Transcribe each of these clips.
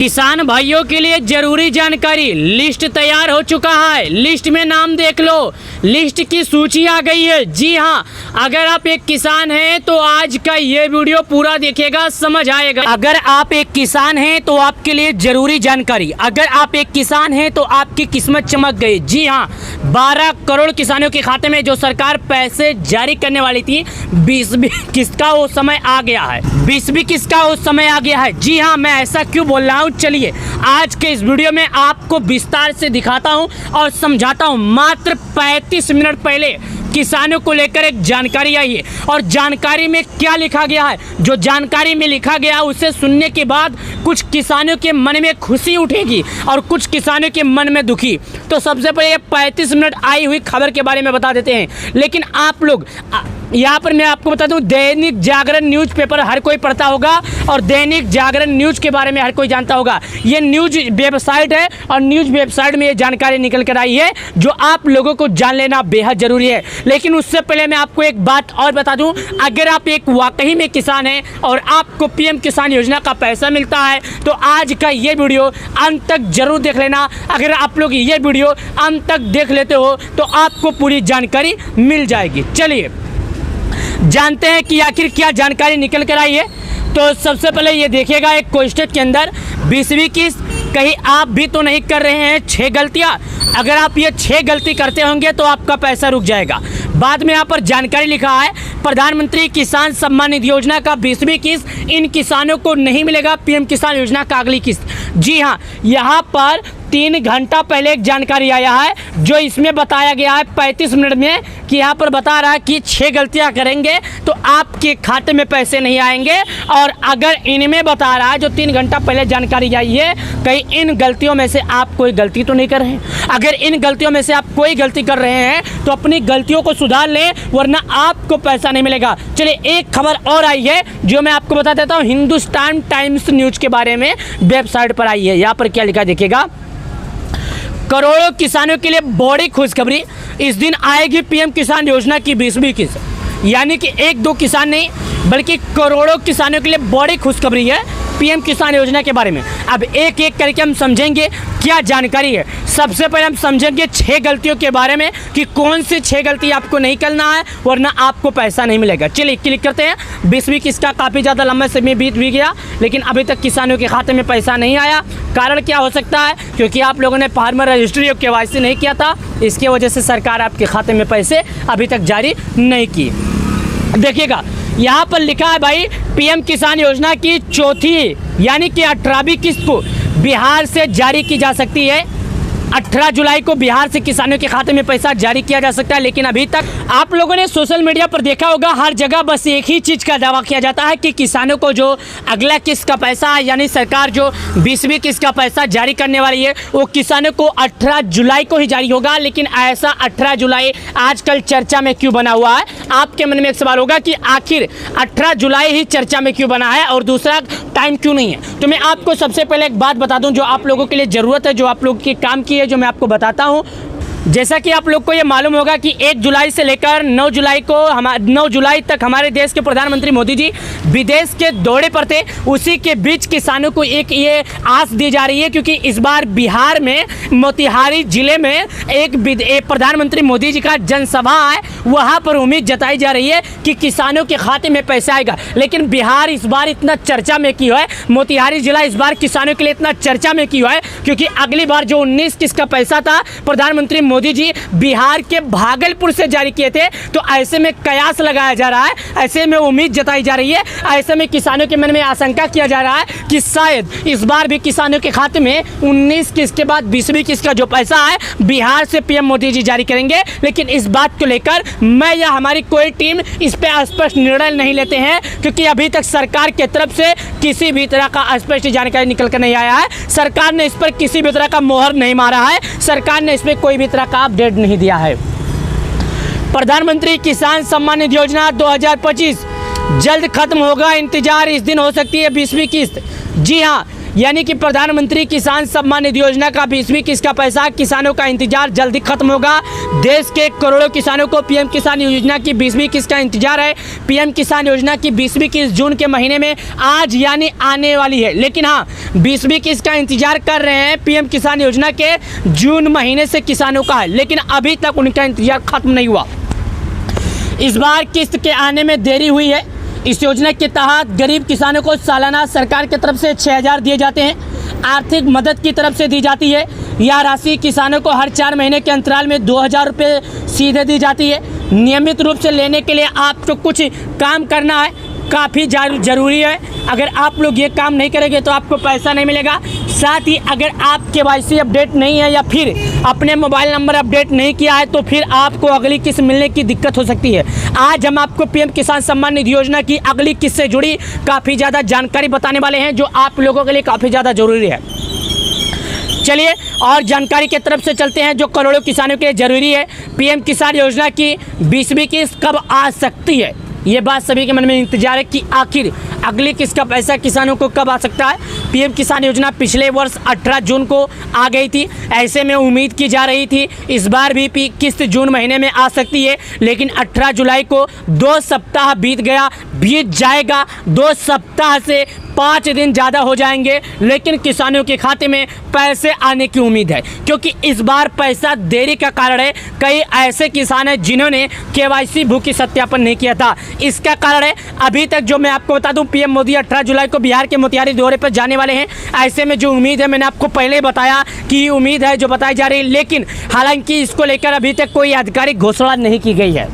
किसान भाइयों के लिए जरूरी जानकारी, लिस्ट तैयार हो चुका है। लिस्ट में नाम देख लो, लिस्ट की सूची आ गई है। जी हाँ, अगर आप एक किसान हैं तो आज का ये वीडियो पूरा देखिएगा, समझ आएगा। अगर आप एक किसान हैं तो आपके लिए जरूरी जानकारी, अगर आप एक किसान हैं तो आपकी किस्मत चमक गई। जी हाँ, 12 करोड़ किसानों के खाते में जो सरकार पैसे जारी करने वाली थी, 20वीं किस्त का वो समय आ गया है। 20वीं किस्त का वो समय आ गया है। जी हाँ, मैं ऐसा क्यों बोल रहा हूँ, चलिए आज के इस वीडियो में आपको विस्तार से दिखाता हूं और समझाता हूं। मात्र 35 मिनट पहले किसानों को लेकर एक जानकारी आई है और जानकारी में क्या लिखा गया है, जो जानकारी में लिखा गया उसे सुनने के बाद कुछ किसानों के मन में खुशी उठेगी और कुछ किसानों के मन में दुखी। तो सबसे पहले 35 मिनट आई हुई खबर के बारे में बता देते हैं। लेकिन आप लोग यहाँ पर मैं आपको बता दूं, दैनिक जागरण न्यूज़पेपर हर कोई पढ़ता होगा और दैनिक जागरण न्यूज़ के बारे में हर कोई जानता होगा। ये न्यूज़ वेबसाइट है और न्यूज़ वेबसाइट में ये जानकारी निकल कर आई है जो आप लोगों को जान लेना बेहद ज़रूरी है। लेकिन उससे पहले मैं आपको एक बात और बता दूं, अगर आप एक वाकई में किसान हैं और आपको पीएम किसान योजना का पैसा मिलता है तो आज का ये वीडियो अंत तक जरूर देख लेना। अगर आप लोग ये वीडियो अंत तक देख लेते हो तो आपको पूरी जानकारी मिल जाएगी। चलिए जानते हैं कि आखिर क्या जानकारी निकल कर आई है। तो सबसे पहले ये देखिएगा, एक क्वेश्चन के अंदर 20वीं किस्त, कहीं आप भी तो नहीं कर रहे हैं 6 गलतियां। अगर आप ये 6 गलती करते होंगे तो आपका पैसा रुक जाएगा। बाद में यहाँ पर जानकारी लिखा है, प्रधानमंत्री किसान सम्मान निधि योजना का 20वीं किस्त इन किसानों को नहीं मिलेगा, पीएम किसान योजना का अगली किस्त। जी हाँ, यहाँ पर 3 घंटा पहले एक जानकारी आया है जो इसमें बताया गया है 35 मिनट में, कि यहाँ पर बता रहा है कि 6 गलतियाँ करेंगे तो आपके खाते में पैसे नहीं आएंगे। और अगर इनमें बता रहा है जो 3 घंटा पहले जानकारी आई है, कहीं इन गलतियों में से आप कोई गलती तो नहीं कर रहे हैं। अगर इन गलतियों में से आप कोई गलती कर रहे हैं तो अपनी गलतियों को सुधार लें, वरना आपको पैसा नहीं मिलेगा। चलिए एक खबर और आई है जो मैं आपको बता देता हूँ, हिंदुस्तान टाइम्स न्यूज़ के बारे में वेबसाइट पर आई है। यहाँ पर क्या लिखा देखिएगा, करोड़ों किसानों के लिए बड़ी खुशखबरी, इस दिन आएगी पीएम किसान योजना की 20वीं किस्त। यानी कि 1-2 किसान नहीं बल्कि करोड़ों किसानों के लिए बड़ी खुशखबरी है पीएम किसान योजना के बारे में। अब एक एक करके हम समझेंगे क्या जानकारी है। सबसे पहले हम समझेंगे 6 गलतियों के बारे में कि कौन सी 6 गलती आपको नहीं करना है वरना आपको पैसा नहीं मिलेगा। चलिए क्लिक करते हैं। 20वीं किस्त का काफ़ी ज़्यादा लंबा समय बीत भी गया लेकिन अभी तक किसानों के खाते में पैसा नहीं आया। कारण क्या हो सकता है, क्योंकि आप लोगों ने फार्मर रजिस्ट्री और KYC नहीं किया था, इसके वजह से सरकार आपके खाते में पैसे अभी तक जारी नहीं की। देखिएगा यहाँ पर लिखा है भाई, पीएम किसान योजना की चौथी यानी कि 18वीं किस्त को बिहार से जारी की जा सकती है। 18 जुलाई को बिहार से किसानों के खाते में पैसा जारी किया जा सकता है। लेकिन अभी तक आप लोगों ने सोशल मीडिया पर देखा होगा, हर जगह बस एक ही चीज़ का दावा किया जाता है कि किसानों को जो अगला किस्त का पैसा यानी सरकार जो 20वीं किस्त का पैसा जारी करने वाली है वो किसानों को 18 जुलाई को ही जारी होगा। लेकिन ऐसा 18 जुलाई आजकल चर्चा में क्यों बना हुआ है? आपके मन में एक सवाल होगा कि आखिर 18 जुलाई ही चर्चा में क्यों बना है और दूसरा टाइम क्यों नहीं है। तो मैं आपको सबसे पहले एक बात बता दूं जो आप लोगों के लिए ज़रूरत है, जो आप लोगों के काम की है, जो मैं आपको बताता हूं। जैसा कि आप लोग को ये मालूम होगा कि 1 जुलाई से लेकर 9 जुलाई तक हमारे देश के प्रधानमंत्री मोदी जी विदेश के दौरे पर थे। उसी के बीच किसानों को एक ये आस दी जा रही है, क्योंकि इस बार बिहार में मोतिहारी जिले में एक प्रधानमंत्री मोदी जी का जनसभा है, वहाँ पर उम्मीद जताई जा रही है कि किसानों के खाते में पैसा आएगा। लेकिन बिहार इस बार इतना चर्चा में क्यों है, मोतिहारी जिला इस बार किसानों के लिए इतना चर्चा में क्यों है, क्योंकि अगली बार जो 19 किस्त का पैसा था प्रधानमंत्री मोदी जी बिहार के भागलपुर से जारी किए थे। तो ऐसे में कयास लगाया जा रहा है, ऐसे में उम्मीद जताई जा रही है, ऐसे में किसानों के मन में आशंका किया जा रहा है कि शायद इस बार भी किसानों के खाते में 19 किस्त के बाद 20वीं किस्त का जो पैसा है बिहार से पीएम मोदी जी जारी करेंगे। लेकिन इस बात को लेकर मैं या हमारी कोई टीम इस पर स्पष्ट निर्णय नहीं लेते हैं, क्योंकि अभी तक सरकार की तरफ से किसी भी तरह का स्पष्ट जानकारी निकल कर नहीं आया है। सरकार ने इस पर किसी भी तरह का मोहर नहीं मारा है, सरकार ने इस पर कोई भी तरह का अपडेट नहीं दिया है। प्रधानमंत्री किसान सम्मान निधि योजना 2025 जल्द खत्म होगा, इंतजार इस दिन हो सकती है 20वीं किस्त। जी हाँ, यानी कि प्रधानमंत्री किसान सम्मान निधि योजना का 20वीं किस्त का पैसा किसानों का इंतजार जल्दी खत्म होगा। देश के करोड़ों किसानों को पीएम किसान योजना की 20वीं किस्त का इंतजार है। पीएम किसान योजना की 20वीं किस्त जून के महीने में आज यानी आने वाली है, लेकिन हाँ 20वीं किस्त का इंतजार कर रहे हैं पीएम किसान योजना के जून महीने से किसानों का है, लेकिन अभी तक उनका इंतजार खत्म नहीं हुआ। इस बार किस्त के आने में देरी हुई है। इस योजना के तहत गरीब किसानों को सालाना सरकार की तरफ से 6,000 दिए जाते हैं। आर्थिक मदद की तरफ से दी जाती है। यह राशि किसानों को हर 4 महीने के अंतराल में 2,000 रुपये सीधे दी जाती है। नियमित रूप से लेने के लिए आपको कुछ काम करना है, काफ़ी ज़रूरी है। अगर आप लोग ये काम नहीं करेंगे तो आपको पैसा नहीं मिलेगा। साथ ही अगर आप KYC अपडेट नहीं है या फिर अपने मोबाइल नंबर अपडेट नहीं किया है तो फिर आपको अगली किस्त मिलने की दिक्कत हो सकती है। आज हम आपको पीएम किसान सम्मान निधि योजना की अगली किस्त से जुड़ी काफ़ी ज़्यादा जानकारी बताने वाले हैं, जो आप लोगों के लिए काफ़ी ज़्यादा ज़रूरी है। चलिए और जानकारी की तरफ से चलते हैं जो करोड़ों किसानों के लिए ज़रूरी है। पीएम किसान योजना की 20वीं किस्त कब आ सकती है, ये बात सभी के मन में इंतजार है कि आखिर अगली किस्त का पैसा किसानों को कब आ सकता है। पीएम किसान योजना पिछले वर्ष 18 जून को आ गई थी। ऐसे में उम्मीद की जा रही थी इस बार भी किस्त जून महीने में आ सकती है, लेकिन 18 जुलाई को 2 सप्ताह बीत जाएगा। 2 सप्ताह से 5 दिन ज़्यादा हो जाएंगे, लेकिन किसानों के खाते में पैसे आने की उम्मीद है, क्योंकि इस बार पैसा देरी का कारण है कई ऐसे किसान हैं जिन्होंने KYC भूखी सत्यापन नहीं किया था। इसका कारण है अभी तक जो मैं आपको बता दूं, पीएम मोदी 18 जुलाई को बिहार के मोतिहारी दौरे पर जाने वाले हैं। ऐसे में जो उम्मीद है, मैंने आपको पहले ही बताया कि उम्मीद है जो बताई जा रही है, लेकिन हालांकि इसको लेकर अभी तक कोई आधिकारिक घोषणा नहीं की गई है।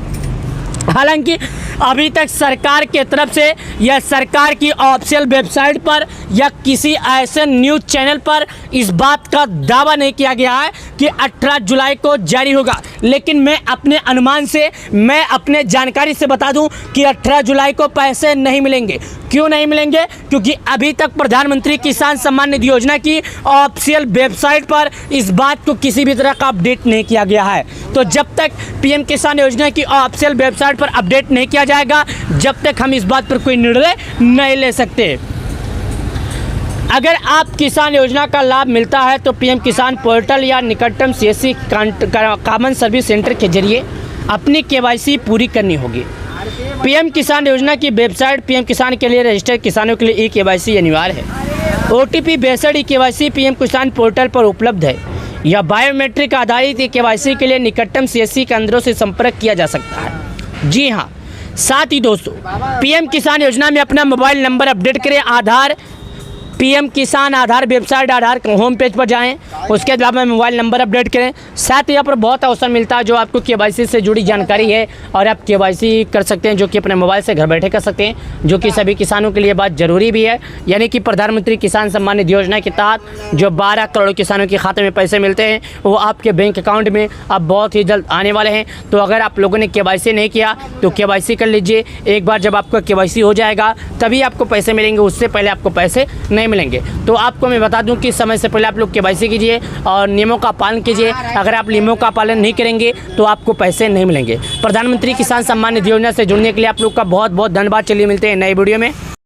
हालांकि अभी तक सरकार के तरफ से या सरकार की ऑफिशियल वेबसाइट पर या किसी ऐसे न्यूज़ चैनल पर इस बात का दावा नहीं किया गया है कि 18 जुलाई को जारी होगा, लेकिन मैं अपने अनुमान से, मैं अपने जानकारी से बता दूं कि 18 जुलाई को पैसे नहीं मिलेंगे। क्यों नहीं मिलेंगे? क्योंकि अभी तक प्रधानमंत्री किसान सम्मान निधि योजना की ऑफिशियल वेबसाइट पर इस बात को किसी भी तरह का अपडेट नहीं किया गया है। तो जब तक पीएम किसान योजना की ऑफिशियल वेबसाइट पर अपडेट नहीं किया जाएगा, जब तक हम इस बात पर कोई निर्णय नहीं ले सकते। अगर आप किसान योजना का लाभ मिलता है तो पीएम किसान पोर्टल या निकटतम CSC कॉमन सर्विस सेंटर के जरिए अपनी KYC पूरी करनी होगी। पीएम किसान योजना की वेबसाइट पीएम किसान के लिए रजिस्टर्ड किसानों के लिए KYC अनिवार्य है। OTP बेस्ड KYC पीएम किसान पोर्टल पर उपलब्ध है। यह बायोमेट्रिक आधारित KYC के लिए निकटतम CSC केंद्रों से संपर्क किया जा सकता है। जी हाँ, साथ ही दोस्तों, पीएम किसान योजना में अपना मोबाइल नंबर अपडेट करें। आधार पीएम किसान आधार वेबसाइट, आधार होम पेज पर जाएं, उसके अलावा मोबाइल नंबर अपडेट करें। साथ ही यहाँ पर बहुत अवसर मिलता है जो आपको KYC से जुड़ी जानकारी है और आप KYC कर सकते हैं, जो कि अपने मोबाइल से घर बैठे कर सकते हैं, जो कि सभी किसानों के लिए बात ज़रूरी भी है। यानी कि प्रधानमंत्री किसान सम्मान निधि योजना के तहत जो 12 करोड़ किसानों के खाते में पैसे मिलते हैं वो आपके बैंक अकाउंट में अब बहुत ही जल्द आने वाले हैं। तो अगर आप लोगों ने KYC नहीं किया तो KYC कर लीजिए। एक बार जब आपका KYC हो जाएगा तभी आपको पैसे मिलेंगे, उससे पहले आपको पैसे नहीं मिलेंगे। तो आपको मैं बता दूं कि समय से पहले आप लोग KYC कीजिए और नियमों का पालन कीजिए। अगर आप नियमों का पालन नहीं करेंगे तो आपको पैसे नहीं मिलेंगे। प्रधानमंत्री किसान सम्मान निधि योजना से जुड़ने के लिए आप लोग का बहुत बहुत धन्यवाद। चलिए मिलते हैं नए वीडियो में।